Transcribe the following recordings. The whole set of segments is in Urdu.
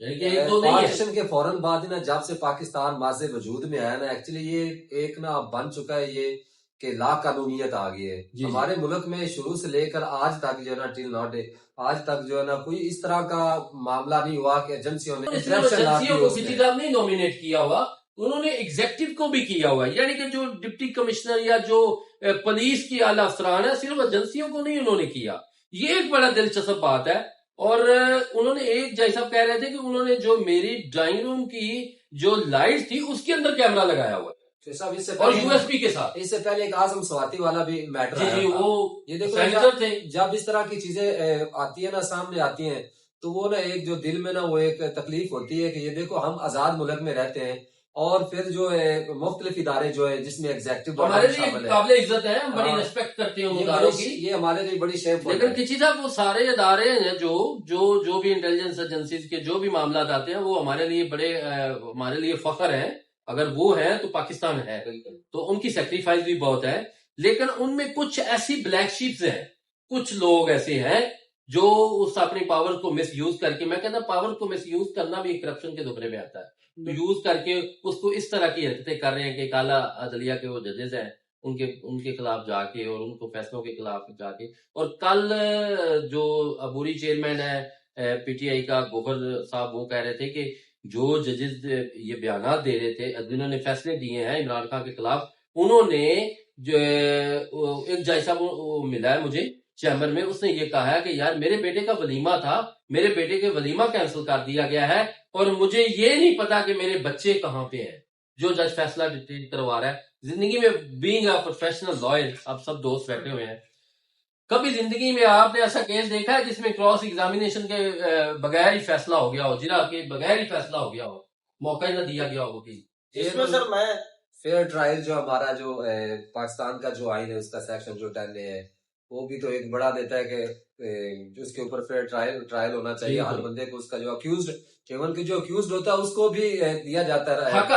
یعنی کہ ایک دو نہیں ہے. پارٹیشن کے فوراً بعد نا جب سے پاکستان ماضی وجود میں آیا نا ایکچولی یہ ایک نا بن چکا ہے یہ کہ لا قانونیت آ گئی ہے. جی. ہمارے ملک میں شروع سے لے کر آج تک جو ہے نا ٹل ناٹ آج تک جو ہے نا کوئی اس طرح کا معاملہ نہیں ہوا کہ ایجنسیوں نے ایجنسیوں کو کسی طرح نہیں نومینیٹ کیا ہوا, انہوں نے ایگزیکٹو کو بھی کیا ہوا ہے. یعنی کہ جو ڈپٹی کمشنر یا جو پولیس کی اعلیٰ افسران ہے صرف ایجنسیوں کو نہیں انہوں نے کیا. یہ ایک بڑا دلچسپ بات ہے. اور انہوں نے ایک جیسا کہہ رہے تھے کہ انہوں نے جو میری ڈرائنگ روم کی جو لائٹ تھی اس کے اندر کیمرہ لگایا ہوا ہے اور یو ایس پی کے ساتھ. اس سے پہلے ایک اعظم سواتی والا بھی میٹر جی وہ یہ دیکھو سینیٹر تھے. جب اس طرح کی چیزیں آتی ہیں نا سامنے آتی ہیں تو وہ نا ایک جو دل میں نا وہ ایک تکلیف ہوتی ہے کہ یہ دیکھو ہم آزاد ملک میں رہتے ہیں اور پھر جو ہے مختلف ادارے جو ہے جس میں ایگزیکٹو ہمارے لیے قابل عزت ہے, ہم بڑی ریسپیکٹ کرتے ہیں ان اداروں کی. یہ ہمارے لیے بڑی شیپ. لیکن کسی صاحب وہ سارے ادارے ہیں جو بھی انٹیلیجنس ایجنسیز کے جو بھی معاملات آتے ہیں وہ ہمارے لیے بڑے ہمارے لیے فخر ہیں. اگر وہ ہیں تو پاکستان ہے, تو ان کی سیکریفائس بھی بہت ہے. لیکن ان میں کچھ ایسی بلیک شیپس ہیں, کچھ لوگ ایسے ہیں جو اس اپنی پاور کو مس یوز کر کے, میں کہتا ہوں پاور کو مس یوز کرنا بھی کرپشن کے دبرے میں آتا ہے, یوز کر کے اس کو اس طرح کی حرکتیں کر رہے ہیں کہ اعلیٰ عدلیہ کے وہ ججز ہیں ان کے خلاف جا کے اور ان کو فیصلوں کے خلاف جا کے. اور کل جو عبوری چیئرمین ہے پی ٹی آئی کا گوہر صاحب وہ کہہ رہے تھے کہ جو ججز یہ بیانات دے رہے تھے جنہوں نے فیصلے دیے ہیں عمران خان کے خلاف, انہوں نے جو ایک جائزہ ملا ہے مجھے چیمبر میں, اس نے یہ کہا ہے کہ یار میرے بیٹے کا ولیمہ تھا, میرے بیٹے کے ولیمہ کینسل کر دیا گیا ہے اور مجھے یہ نہیں پتا کہ میرے بچے کہاں پہ ہیں. جو جج فیصلہ کروا رہا ہے زندگی میں بینگ اے پروفیشنل لائر, آپ سب دوست بیٹھے ہوئے ہیں, کبھی زندگی میں آپ نے ایسا کیس دیکھا ہے جس میں کراس ایگزامینیشن کے بغیر ہی فیصلہ ہو گیا ہو, جرا کے بغیر ہی فیصلہ ہو گیا ہو, موقع ہی نہ دیا گیا ہو؟ اس میں سر میں فیئر ٹرائل جو ہمارا جو پاکستان کا جو آئین ہے اس کا سیکشن جو 10 ہے وہ بھی تو ایک بڑا دیتا ہے کہ اس کے اوپر فیئر ٹرائل ہونا چاہیے. ہر بندے کو اس کا جو اکیوزڈ ایون کہ جو اکیوزڈ ہوتا ہے اس کو بھی دیا جاتا ہے, حق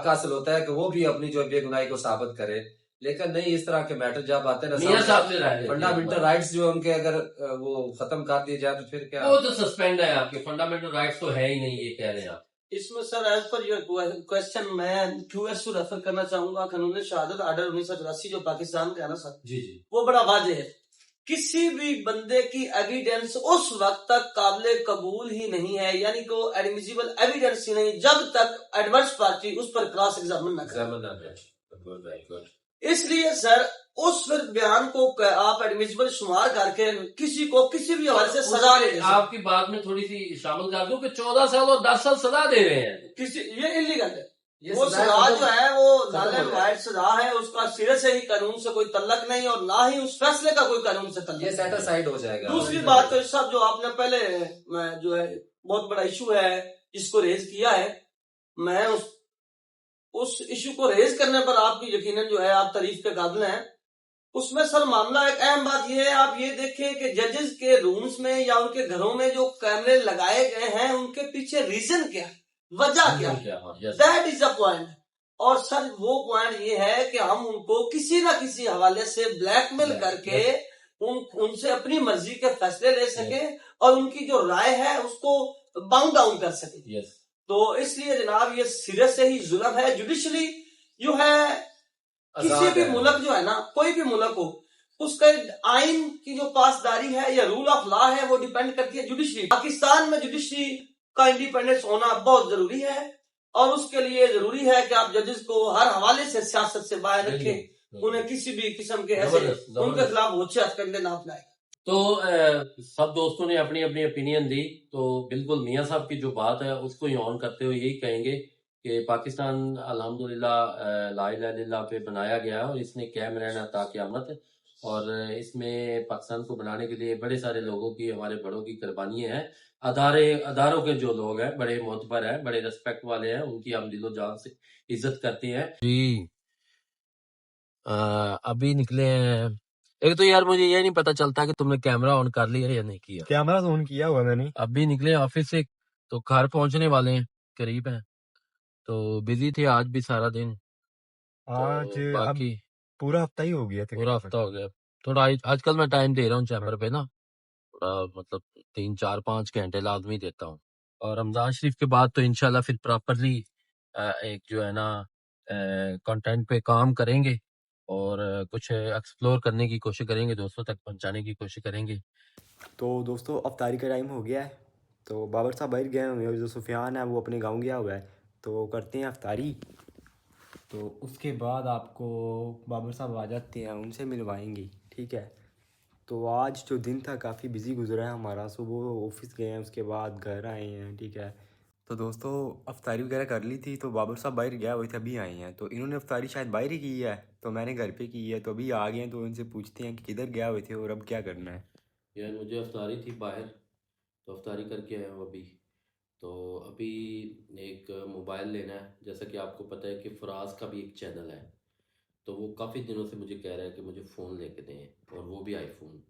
حاصل ہوتا ہے کہ وہ بھی اپنی جو بے گناہی کو ثابت کرے. لیکن نہیں اس طرح کے میٹر جب آتے ہیں نا فنڈامنٹل رائٹس جو ان کے اگر وہ ختم کر دیے جائے تو پھر کیا, وہ تو سسپینڈ ہے, آپ کے فنڈامنٹل رائٹس تو ہے ہی نہیں, یہ کہہ رہے ہیں آپ. اس میں سر ایز پر یور کوشچن میں کیو ایس کو ریفر کرنا چاہوں گا. قانون شہادت آرڈر 1984 جو پاکستان کا ہے نا سر, جی وہ بڑا واضح ہے. کسی بھی بندے کی ایویڈنس اس وقت تک قابل قبول ہی نہیں ہے, یعنی کہ وہ ایڈمیسیبل ایویڈنس ہی نہیں جب تک ایڈورس پارٹی اس پر کراس ایگزامن نہ کرے. اس لیے سر اس پھر بیان کو آپ ایڈمیسیبل شمار کر کے کسی کو کسی بھی حوالے سے سزا دے. آپ کی بات میں تھوڑی سی شامل کر دوں کہ 14 سال اور 10 سال سزا دے رہے ہیں, یہ انلیگل ہے. وہ سزا جو ہے وہ نال اینڈ وائڈ سزا ہے, اس کا سرے سے ہی قانون سے کوئی تعلق نہیں اور نہ ہی اس فیصلے کا کوئی قانون سے تعلق, یہ سیٹ اسائیڈ ہو جائے گا. دوسری بات تو صاحب جو آپ نے پہلے جو ہے بہت بڑا ایشو ہے جس کو ریز کیا ہے, میں اس ایشو کو ریز کرنے پر آپ کی یقیناً جو ہے آپ تعریف کے قابل ہیں. اس میں سر معاملہ ایک اہم بات یہ ہے, آپ یہ دیکھیں کہ ججز کے رومز میں یا ان کے گھروں میں جو کیمرے لگائے گئے ہیں ان کے پیچھے ریزن کیا ہے, وجہ کیا ہے, دیٹ از دا پوائنٹ. اور سر وہ پوائنٹ یہ ہے کہ ہم ان کو کسی نہ کسی حوالے سے بلیک میل کر کے ان سے اپنی مرضی کے فیصلے لے سکیں اور ان کی جو رائے ہے اس کو باؤنڈ ڈاؤن کر سکیں. تو اس لیے جناب یہ سرے سے ہی ظلم ہے. جوڈیشلی جو ہے کسی بھی ملک جو ہے نا, کوئی بھی ملک ہو, اس کا آئین کی جو پاسداری ہے یا رول آف لا ہے وہ ڈیپینڈ کرتی ہے جوڈیشری. پاکستان میں جوڈیشری کا انڈیپینڈنس ہونا بہت ضروری ہے اور اس کے لیے ضروری ہے کہ آپ ججز کو ہر حوالے سے سیاست سے باہر رکھیں, انہیں کسی بھی قسم کے ایسے ان کے خلاف ہوچے ہتھکنڈے نہ اپنائیں. تو سب دوستوں نے اپنی اپنی اپینین دی, تو بالکل میاں صاحب کی جو بات ہے اس کو ہی آن کرتے ہوئے یہی کہیں گے کہ پاکستان الحمدللہ لا الہ الا اللہ پہ بنایا گیا ہے اور اس نے قائم رہنا تا قیامت, اور اس میں پاکستان کو بنانے کے لیے بڑے سارے لوگوں کی, ہمارے بڑوں کی قربانیاں ہیں. اداروں کے جو لوگ ہیں بڑے معتبر ہیں, بڑے ریسپیکٹ والے ہیں, ان کی ہم دل و جان سے عزت کرتے ہیں. جی ابھی نکلے ہیں. ایک تو یار مجھے یہ نہیں پتا چلتا کہ تم نے کیمرہ آن کر لیا یا نہیں کیا. کیمرہ تو آن کیا ہوا میں نے. ابھی نکلے آفس سے, تو گھر پہنچنے والے ہیں, قریب ہیں, تو بزی تھے آج بھی سارا دن. آج باقی پورا ہفتہ ہی ہو گیا, پورا ہفتہ ہو گیا. تھوڑا آج کل میں ٹائم دے رہا ہوں چیمبر پہ نا, تھوڑا مطلب 3 4 5 گھنٹے لازمی دیتا ہوں. اور رمضان شریف کے بعد تو انشاءاللہ پھر پراپرلی ایک جو ہے نا کنٹینٹ پہ کام کریں گے اور کچھ ایکسپلور کرنے کی کوشش کریں گے، دوستوں تک پہنچانے کی کوشش کریں گے۔ تو دوستوں افطاری کا ٹائم ہو گیا ہے، تو بابر صاحب باہر گئے ہوئے ہیں، جو سفیان ہے وہ اپنے گاؤں گیا ہوا ہے، تو کرتے ہیں افطاری، تو اس کے بعد آپ کو بابر صاحب آ جاتے ہیں، ان سے ملوائیں گے، ٹھیک ہے۔ تو آج جو دن تھا کافی بزی گزرا ہے ہمارا، صبح آفس گئے ہیں، اس کے بعد گھر آئے ہیں، ٹھیک ہے۔ تو دوستو افطاری وغیرہ کر لی تھی، تو بابر صاحب باہر گیا ہوئے تھے، ابھی آئے ہیں، تو انہوں نے افطاری شاید باہر ہی کی ہے، تو میں نے گھر پہ کی ہے، تو ابھی آ گئے ہیں، تو ان سے پوچھتے ہیں کہ کدھر گیا ہوئے تھے اور اب کیا کرنا ہے۔ یار مجھے افطاری تھی باہر، تو افطاری کر کے آیا ہوں ابھی، تو ابھی ایک موبائل لینا ہے، جیسا کہ آپ کو پتہ ہے کہ فراز کا بھی ایک چینل ہے، تو وہ کافی دنوں سے مجھے کہہ رہا ہے کہ مجھے فون لے کے دیں، اور وہ بھی آئی فون،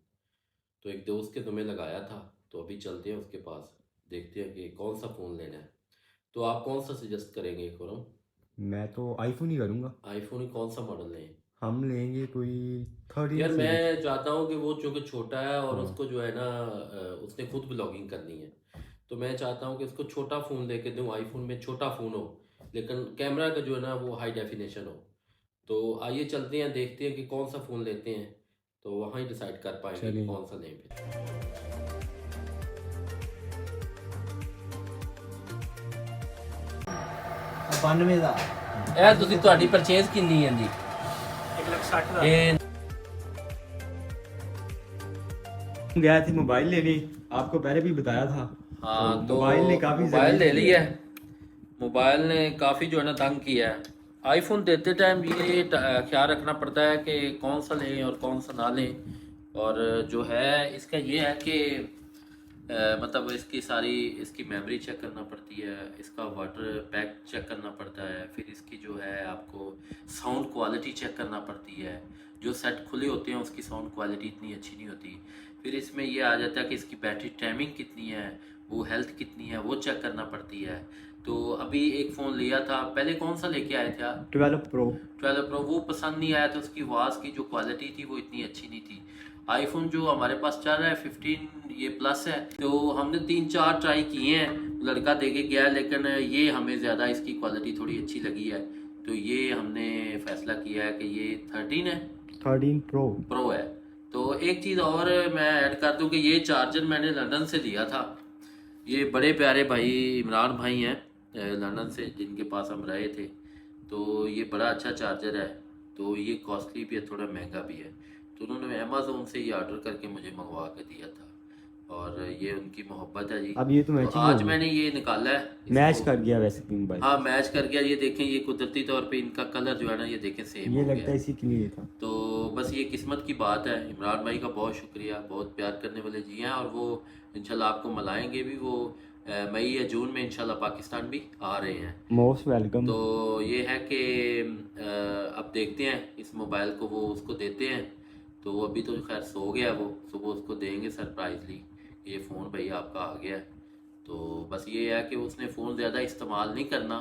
تو ایک دوست کے تمہیں لگایا تھا، تو ابھی چلتے ہیں اس کے پاس، دیکھتے ہیں کہ کون سا فون لینا ہے۔ تو آپ کون سا سجیسٹ کریں گے خرم؟ میں تو آئی فون ہی کروں گا، آئی فون ہی کون سا ماڈل لیں؟ ہم لیں گے کوئی 13 یار سے۔ میں چاہتا ہوں کہ وہ چونکہ چھوٹا ہے اور ہاں۔ اس کو جو ہے نا اس نے خود بلاگنگ کرنی ہے، تو میں چاہتا ہوں کہ اس کو چھوٹا فون لے کے دوں، آئی فون میں چھوٹا فون ہو لیکن کیمرہ کا جو ہے نا وہ ہائی ڈیفینیشن ہو۔ تو آئیے چلتے ہیں، دیکھتے ہیں کہ کون سا فون لیتے ہیں، تو وہاں ہی ڈیسائیڈ کر پائیں گے کہ چلیے۔ کون سا لیں پھر۔ اے تسی تہاڈی پرچیز کتنی ہے جی؟ 1,60,000 یہ گئے تھے موبائل لینے، آپ کو پہلے بھی بتایا تھا۔ ہاں، تو موبائل نے کافی موبائل لے ذلیل لیا ہے، موبائل نے کافی جو ہے نا تنگ کیا ہے۔ آئی فون دیتے ٹائم یہ خیال رکھنا پڑتا ہے کہ کون سا لیں اور کون سا نہ لیں، اور جو ہے اس کا یہ ہے کہ مطلب اس کی میموری چیک کرنا پڑتی ہے، اس کا واٹر پیک چیک کرنا پڑتا ہے، پھر اس کی جو ہے آپ کو ساؤنڈ کوالٹی چیک کرنا پڑتی ہے، جو سیٹ کھلے ہوتے ہیں اس کی ساؤنڈ کوالٹی اتنی اچھی نہیں ہوتی، پھر اس میں یہ آ جاتا ہے کہ اس کی بیٹری ٹائمنگ کتنی ہے، وہ ہیلتھ کتنی ہے، وہ چیک کرنا پڑتی ہے۔ تو ابھی ایک فون لیا تھا، پہلے کون سا لے کے آئے تھے آپ؟ 12 پرو۔ 12 پرو، وہ پسند نہیں آیا تھا، اس کی آواز کی جو کوالٹی تھی وہ اتنی اچھی نہیں تھی۔ آئی فون جو ہمارے پاس چل رہا ہے 15 یہ پلس ہے، تو ہم نے 3-4 ٹرائی کیے ہیں، لڑکا دے کے گیا، لیکن یہ ہمیں زیادہ اس کی کوالٹی تھوڑی اچھی لگی ہے، تو یہ ہم نے فیصلہ کیا ہے کہ یہ 13 پرو ہے۔ تو ایک چیز اور میں ایڈ کر دوں کہ یہ چارجر میں نے لندن سے لیا تھا، یہ بڑے پیارے بھائی عمران بھائی ہیں لندن سے، جن کے پاس ہم رہے تھے، تو یہ بڑا اچھا چارجر ہے، تو یہ کاسٹلی بھی ہے، تھوڑا مہنگا بھی ہے، تو انہوں نے امیزون سے یہ آرڈر کر کے مجھے منگوا کے دیا تھا، اور یہ ان کی محبت ہے جی۔ اب یہ تو تو میچنگ آج ہو میں گئی، نے یہ نکالا ہے اس میچ کو، کر گیا ویسے بھی موبائل، ہاں میچ کر گیا، یہ دیکھیں یہ قدرتی طور پہ ان کا کلر جو ہے نا یہ دیکھیں سیم یہ ہو لگتا گیا ہے اسی کے لیے تھا۔ تو بس یہ قسمت کی بات ہے۔ عمران بھائی کا بہت شکریہ، بہت پیار کرنے والے جی ہیں، اور وہ انشاءاللہ آپ کو ملائیں گے بھی، وہ مئی یا جون میں انشاءاللہ پاکستان بھی آ رہے ہیں۔ Most welcome. تو یہ ہے کہ اب دیکھتے ہیں اس موبائل کو، وہ اس کو دیتے ہیں، تو وہ ابھی تو خیر سو گیا، وہ صبح اس کو دیں گے سرپرائزلی، یہ فون بھائی آپ کا آ گیا ہے۔ تو بس یہ ہے کہ اس نے فون زیادہ استعمال نہیں کرنا،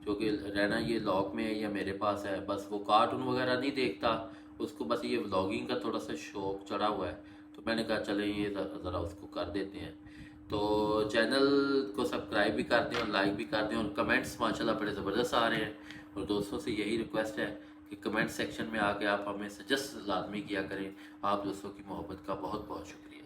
جو کہ رہنا یہ لاک میں ہے یا میرے پاس ہے، بس وہ کارٹون وغیرہ نہیں دیکھتا، اس کو بس یہ ولاگنگ کا تھوڑا سا شوق چڑھا ہوا ہے، تو میں نے کہا چلیں یہ ذرا اس کو کر دیتے ہیں۔ تو چینل کو سبسکرائب بھی کر دیں اور لائک بھی کر دیں، اور کمنٹس ماشاءاللہ بڑے زبردست آ رہے ہیں، اور دوستوں سے یہی ریکویسٹ ہے کہ کمنٹ سیکشن میں آ کے آپ ہمیں سجیسٹ لازمی کیا کریں۔ آپ دوستوں کی محبت کا بہت بہت شکریہ۔